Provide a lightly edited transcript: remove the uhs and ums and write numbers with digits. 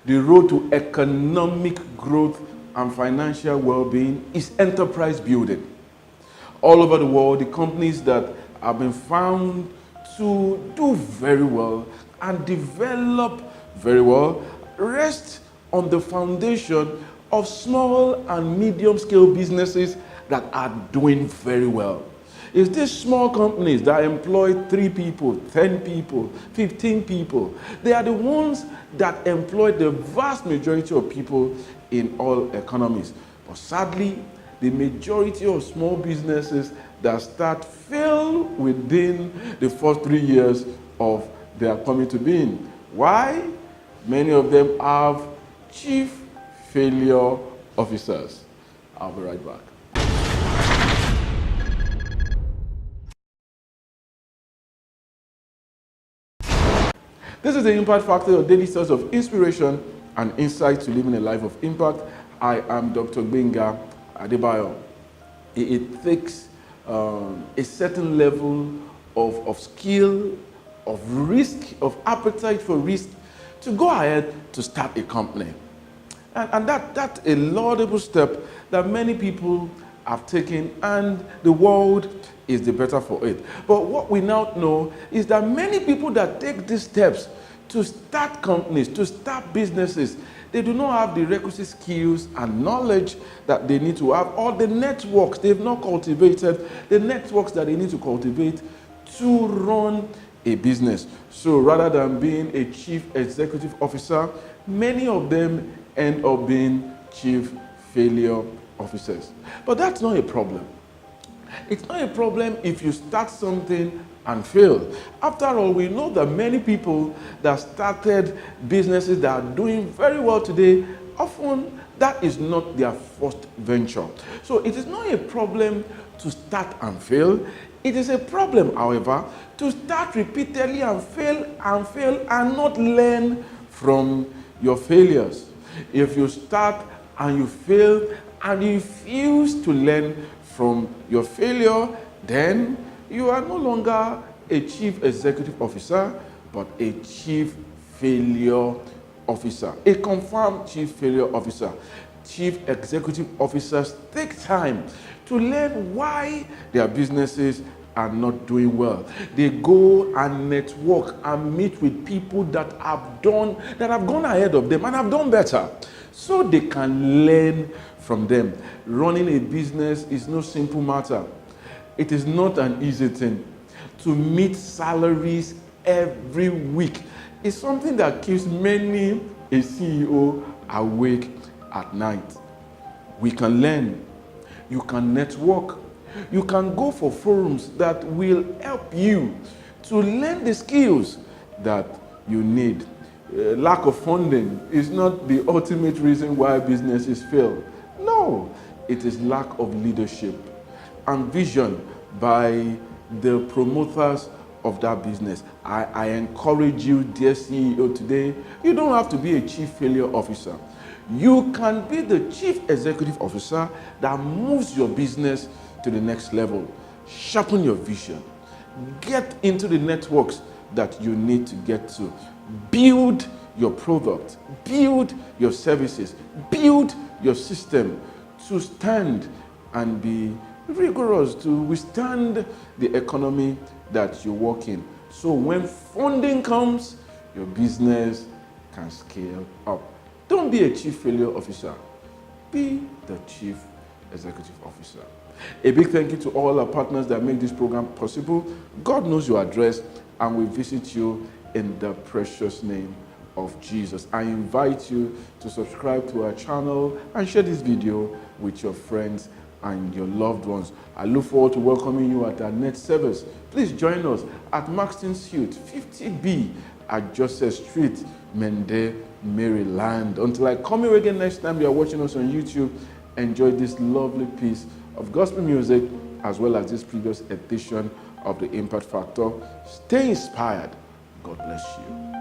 The road to economic growth and financial well-being is enterprise building. All over the world, the companies that have been found to do very well and develop very well rest on the foundation of small and medium-scale businesses that are doing very well. It's these small companies that employ 3 people, 10 people, 15 people. They are the ones that employ the vast majority of people in all economies. But sadly, the majority of small businesses that start fail within the first 3 years of their coming to being. Why? Many of them have chief failure officers. I'll be right back. This is the Impact Factor, your daily source of inspiration and insight to living a life of impact. I am Dr.Gbenga Adebayo. It takes a certain level of skill, of risk, of appetite for risk to go ahead to start a company. And that's a laudable step that many people have taken, and the world is the better for it. But what we now know is that many people that take these steps to start companies, to start businesses, they do not have the requisite skills and knowledge that they need to have, or the networks they've not cultivated, the networks that they need to cultivate to run a business. So rather than being a chief executive officer, many of them end up being chief failure officers. But that's not a problem. It's not a problem if you start something and fail. After all, we know that many people that started businesses that are doing very well today, often that is not their first venture. So it is not a problem to start and fail. It is a problem, however, to start repeatedly and fail and not learn from your failures. If you start and you fail and you refuse to learn from your failure, then you are no longer a chief executive officer, but a chief failure officer, a confirmed chief failure officer. Chief executive officers take time to learn why their businesses are not doing well. They go and network and meet with people that have gone ahead of them and have done better, so they can learn from them. Running a business is no simple matter. It is not an easy thing. To meet salaries every week is something that keeps many a CEO awake at night. We can learn. You can network. You can go for forums that will help you to learn the skills that you need. Lack of funding is not the ultimate reason why businesses fail. No, it is lack of leadership and vision by the promoters of that business. I encourage you, dear CEO, today, you don't have to be a chief failure officer. You can be the chief executive officer that moves your business to the next level. Sharpen your vision. Get into the networks that you need to get to. Build your product. Build your services. Build your system to stand and be rigorous, to withstand the economy that you work in. So when funding comes, your business can scale up. Don't be a chief failure officer. Be the chief executive officer. A big thank you to all our partners that make this program possible. God knows your address, and we visit you in the precious name of Jesus. I invite you to subscribe to our channel and share this video with your friends and your loved ones. I look forward to welcoming you at our next service. Please join us at Maxton Suite 50B at Joseph Street, Mende, Maryland. Until I come here again next time, you are watching us on YouTube. Enjoy this lovely piece of gospel music as well as this previous edition of the Impact Factor. Stay inspired. God bless you.